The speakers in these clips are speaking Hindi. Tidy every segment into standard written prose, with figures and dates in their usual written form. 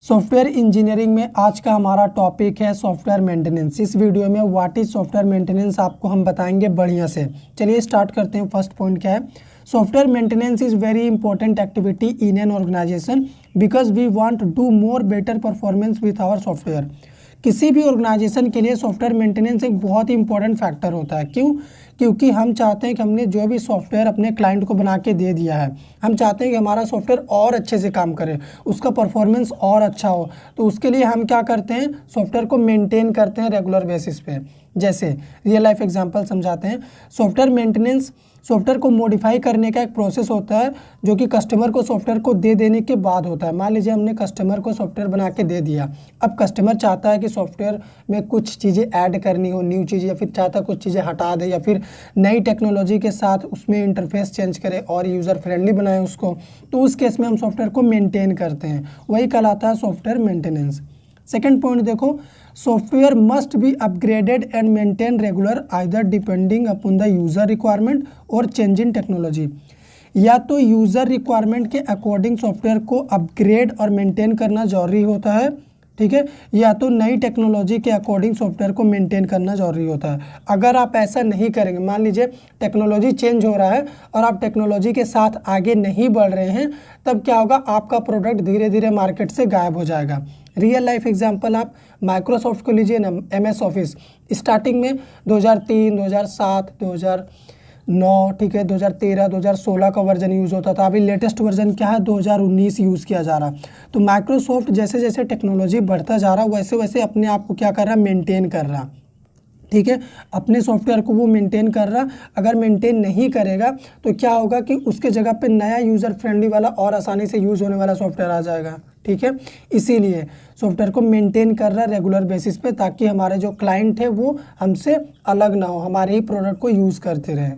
सॉफ्टवेयर इंजीनियरिंग में आज का हमारा टॉपिक है सॉफ्टवेयर मेंटेनेंस। इस वीडियो में व्हाट इज सॉफ्टवेयर मेंटेनेंस आपको हम बताएंगे बढ़िया से। चलिए स्टार्ट करते हैं। फर्स्ट पॉइंट क्या है? Software maintenance is very important activity in an organisation because we want to do more better performance with our software. किसी भी ऑर्गेनाइजेशन के लिए सॉफ्टवेयर मेंटेनेंस एक बहुत ही इंपॉर्टेंट फैक्टर होता है। क्यों? क्योंकि हम चाहते हैं कि हमने जो भी सॉफ्टवेयर अपने क्लाइंट को बना के दे दिया है, हम चाहते हैं कि हमारा सॉफ्टवेयर और अच्छे से काम करे, उसका परफॉर्मेंस और अच्छा हो। तो उसके लिए हम क्या करते हैं? सॉफ्टवेयर को मेंटेन करते हैं रेगुलर बेसिस पे। जैसे रियल लाइफ एग्जांपल समझाते हैं। सॉफ्टवेयर मेंटेनेंस सॉफ्टवेयर को मॉडिफाई करने का एक प्रोसेस होता है जो कि कस्टमर को सॉफ्टवेयर को दे देने के बाद होता है। मान लीजिए हमने कस्टमर को सॉफ्टवेयर बना के दे दिया, अब कस्टमर चाहता है कि सॉफ्टवेयर में कुछ चीज़ें ऐड करनी हो, न्यू चीज़, या फिर चाहता है कुछ चीज़ें हटा दे, या फिर नई टेक्नोलॉजी के साथ उसमें इंटरफेस चेंज करे और यूज़र फ्रेंडली बनाए उसको। तो उस केस में हम सॉफ्टवेयर को मेंटेन करते हैं, वही कहलाता है सॉफ्टवेयर मेंटेनेंस। सेकेंड पॉइंट देखो, software must be upgraded and maintain regular either depending upon the user requirement और चेंज इन टेक्नोलॉजी। या तो यूज़र रिक्वायरमेंट के अकॉर्डिंग सॉफ्टवेयर को अपग्रेड और मेंटेन करना जरूरी होता है, ठीक है, या तो नई टेक्नोलॉजी के अकॉर्डिंग सॉफ्टवेयर को मेंटेन करना जरूरी होता है। अगर आप ऐसा नहीं करेंगे, मान लीजिए टेक्नोलॉजी चेंज हो रहा है और आप टेक्नोलॉजी के साथ आगे नहीं बढ़ रहे हैं, तब क्या होगा? आपका प्रोडक्ट धीरे धीरे मार्केट से गायब हो जाएगा। रियल लाइफ एग्जांपल आप माइक्रोसॉफ्ट को लीजिए ना, MS ऑफिस स्टार्टिंग में 2003, 2007, 2009, ठीक है, 2013, 2016 का वर्जन यूज़ होता था। अभी लेटेस्ट वर्जन क्या है? 2019 यूज़ किया जा रहा। तो माइक्रोसॉफ्ट जैसे जैसे टेक्नोलॉजी बढ़ता जा रहा वैसे वैसे अपने आप को क्या कर रहा? मेंटेन कर रहा, ठीक है, अपने सॉफ्टवेयर को वो मेंटेन कर रहा। अगर मेंटेन नहीं करेगा तो क्या होगा कि उसके जगह पे नया यूज़र फ्रेंडली वाला और आसानी से यूज़ होने वाला सॉफ्टवेयर आ जाएगा, ठीक है। इसीलिए सॉफ्टवेयर को मेंटेन कर रहा रेगुलर बेसिस पे, ताकि हमारे जो क्लाइंट है वो हमसे अलग ना हो, हमारे ही प्रोडक्ट को यूज़ करते रहे।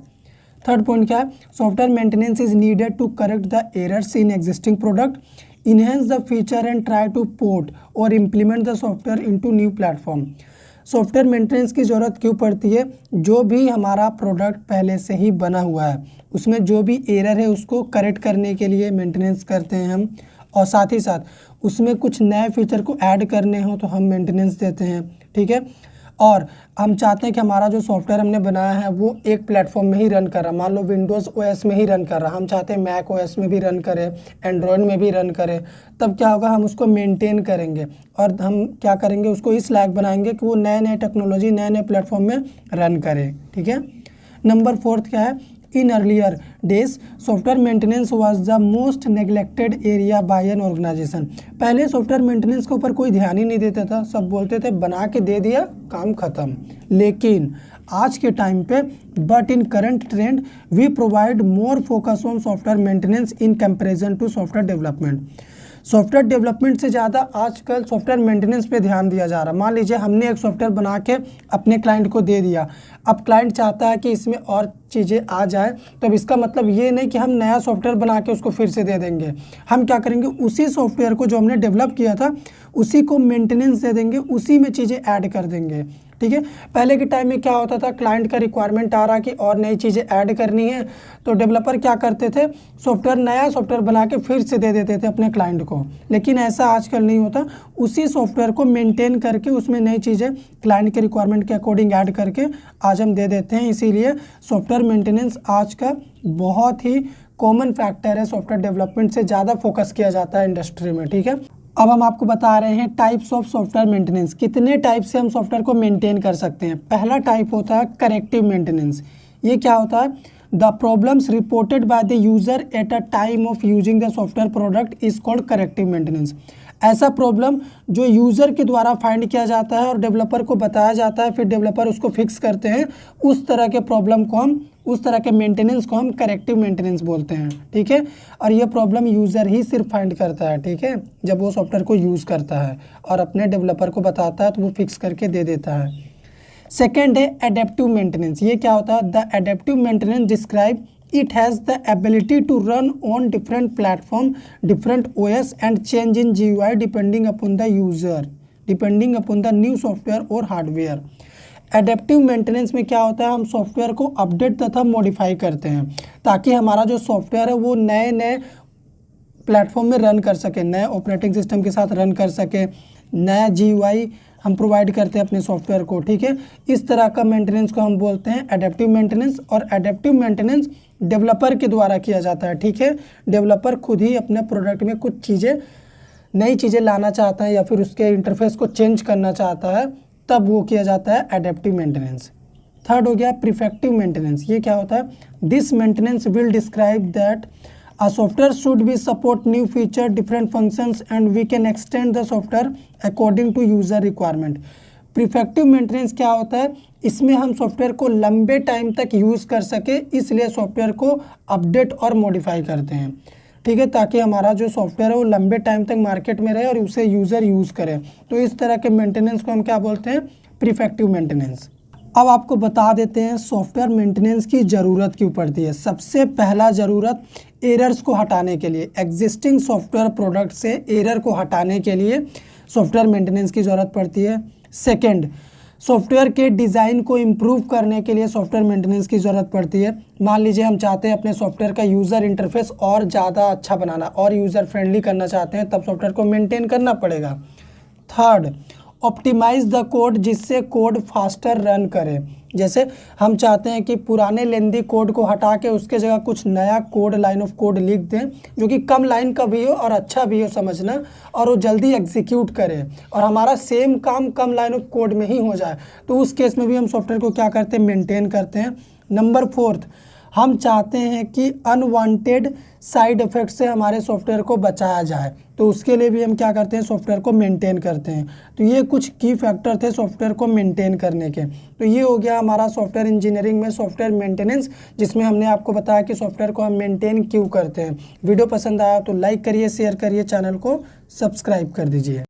थर्ड पॉइंट क्या है? Software maintenance is needed to correct the errors in existing product, enhance the feature and try to port और implement the software into new platform. Software maintenance की ज़रूरत क्यों पड़ती है? जो भी हमारा प्रोडक्ट पहले से ही बना हुआ है उसमें जो भी एरर है उसको करेक्ट करने के लिए मेंटेनेंस करते हैं हम, और साथ ही साथ उसमें कुछ नए फीचर को ऐड करने हो तो हम मेंटेनेंस देते हैं, ठीक है। और हम चाहते हैं कि हमारा जो सॉफ्टवेयर हमने बनाया है वो एक प्लेटफॉर्म में ही रन कर रहा, मान लो विंडोज़ OS में ही रन कर रहा, हम चाहते हैं मैक OS में भी रन करे, एंड्रॉयड में भी रन करे। तब क्या होगा? हम उसको मेंटेन करेंगे और हम क्या करेंगे? उसको इस लायक बनाएंगे कि वो नए नए टेक्नोलॉजी नए नए प्लेटफॉर्म में रन करे, ठीक है। नंबर फोर्थ क्या है? In earlier days, software maintenance was the most neglected area by an organization. पहले सॉफ्टवेयर मेंटेनेंस के ऊपर कोई ध्यान ही नहीं देता था, सब बोलते थे बना के दे दिया काम खत्म। लेकिन आज के टाइम पे but in current trend we provide more focus on software maintenance in comparison to software development. Software development से ज़्यादा आजकल सॉफ्टवेयर मेंटेनेंस पे ध्यान दिया जा रहा है। मान लीजिए हमने एक सॉफ्टवेयर बना के अपने क्लाइंट को दे दिया, अब क्लाइंट चाहता है कि इसमें और चीज़ें आ जाए, तो इसका मतलब ये नहीं कि हम नया सॉफ्टवेयर बना के उसको फिर से दे देंगे। हम क्या करेंगे? उसी सॉफ्टवेयर को जो हमने डेवलप किया था उसी को मेंटेनेंस दे देंगे, उसी में चीज़ें ऐड कर देंगे, ठीक है। पहले के टाइम में क्या होता था? क्लाइंट का रिक्वायरमेंट आ रहा कि और नई चीज़ें ऐड करनी है, तो डेवलपर क्या करते थे? सॉफ्टवेयर नया सॉफ्टवेयर बना के फिर से दे देते थे अपने क्लाइंट को। लेकिन ऐसा आजकल नहीं होता, उसी सॉफ्टवेयर को मेंटेन करके उसमें नई चीज़ें क्लाइंट के रिक्वायरमेंट के अकॉर्डिंग ऐड करके आज हम दे देते हैं। इसीलिए सॉफ्टवेयर मेंटेनेंस आज का बहुत ही कॉमन फैक्टर है, सॉफ्टवेयर डेवलपमेंट से ज़्यादा फोकस किया जाता है इंडस्ट्री में, ठीक है। अब हम आपको बता रहे हैं टाइप्स ऑफ सॉफ्टवेयर मेंटेनेंस, कितने टाइप से हम सॉफ्टवेयर को मेंटेन कर सकते हैं। पहला टाइप होता है करेक्टिव मेंटेनेंस। ये क्या होता है? The problems reported by the user at a time of using the software product is called corrective maintenance. ऐसा प्रॉब्लम जो यूज़र के द्वारा फाइंड किया जाता है और डेवलपर को बताया जाता है, फिर डेवलपर उसको फिक्स करते हैं, उस तरह के प्रॉब्लम को हम, उस तरह के मेंटेनेंस को हम करेक्टिव मेंटेनेंस बोलते हैं, ठीक है। और ये प्रॉब्लम यूज़र ही सिर्फ फाइंड करता है, ठीक है, जब वो सॉफ्टवेयर को यूज़ करता है और अपने डेवलपर को बताता है तो वो फिक्स करके दे देता है। सेकेंड है एडेप्टिव मेंटेनेंस। ये क्या होता है? The adaptive maintenance describe it has the ability to run on different platform, different OS and change in GUI depending upon the user, depending upon the new software or hardware. Adaptive maintenance में क्या होता है? हम सॉफ्टवेयर को अपडेट तथा मॉडिफाई करते हैं ताकि हमारा जो सॉफ्टवेयर है वो नए नए प्लेटफॉर्म में रन कर सके, नए ऑपरेटिंग सिस्टम के साथ रन कर सके, नया GUI हम प्रोवाइड करते हैं अपने सॉफ्टवेयर को, ठीक है। इस तरह का मेंटेनेंस को हम बोलते हैं एडेप्टिव मेंटेनेंस, और एडेप्टिव मेंटेनेंस डेवलपर के द्वारा किया जाता है, ठीक है। डेवलपर खुद ही अपने प्रोडक्ट में कुछ चीज़ें, नई चीज़ें लाना चाहता है या फिर उसके इंटरफेस को चेंज करना चाहता है, तब वो किया जाता है एडेप्टिव मेंटेनेंस। थर्ड हो गया प्रिफेक्टिव मेंटेनेंस। ये क्या होता है? This maintenance will describe that a software should be support new feature, different functions, and we can extend the software according to user requirement. Perfective maintenance क्या होता है? इसमें हम सॉफ्टवेयर को लंबे टाइम तक यूज़ कर सके, इसलिए सॉफ्टवेयर को अपडेट और मॉडिफाई करते हैं, ठीक है, ताकि हमारा जो सॉफ्टवेयर है वो लंबे टाइम तक मार्केट में रहे और उसे यूज़र यूज़ करे। तो इस तरह के मेंटेनेंस को हम क्या बोलते हैं? प्रिफेक्टिव मेंटेनेंस। अब आपको बता देते हैं सॉफ्टवेयर मेंटेनेंस की ज़रूरत क्यों पड़ती है। सबसे पहला ज़रूरत एरर्स को हटाने के लिए, एग्जिस्टिंग सॉफ्टवेयर प्रोडक्ट से एरर को हटाने के लिए सॉफ्टवेयर मेंटेनेंस की ज़रूरत पड़ती है। सेकंड, सॉफ्टवेयर के डिज़ाइन को इम्प्रूव करने के लिए सॉफ्टवेयर मेंटेनेंस की ज़रूरत पड़ती है। मान लीजिए हम चाहते हैं अपने सॉफ्टवेयर का यूज़र इंटरफेस और ज़्यादा अच्छा बनाना और यूज़र फ्रेंडली करना चाहते हैं, तब सॉफ्टवेयर को मेंटेन करना पड़ेगा। थर्ड, ऑप्टिमाइज द कोड, जिससे कोड फास्टर रन करे। जैसे हम चाहते हैं कि पुराने लेंदी कोड को हटा के उसके जगह कुछ नया कोड, लाइन ऑफ कोड लिख दें जो कि कम लाइन का भी हो और अच्छा भी हो समझना, और वो जल्दी एग्जीक्यूट करे और हमारा सेम काम कम लाइन ऑफ कोड में ही हो जाए। तो उस केस में भी हम सॉफ्टवेयर को क्या करते हैं? मेंटेन करते हैं। नंबर फोर्थ, हम चाहते हैं कि अनवांटेड साइड इफ़ेक्ट से हमारे सॉफ्टवेयर को बचाया जाए, तो उसके लिए भी हम क्या करते हैं? सॉफ्टवेयर को मेंटेन करते हैं। तो ये कुछ की फैक्टर थे सॉफ्टवेयर को मेंटेन करने के। तो ये हो गया हमारा सॉफ्टवेयर इंजीनियरिंग में सॉफ्टवेयर मेंटेनेंस, जिसमें हमने आपको बताया कि सॉफ्टवेयर को हम मेंटेन क्यों करते हैं। वीडियो पसंद आया तो लाइक करिए, शेयर करिए, चैनल को सब्सक्राइब कर दीजिए।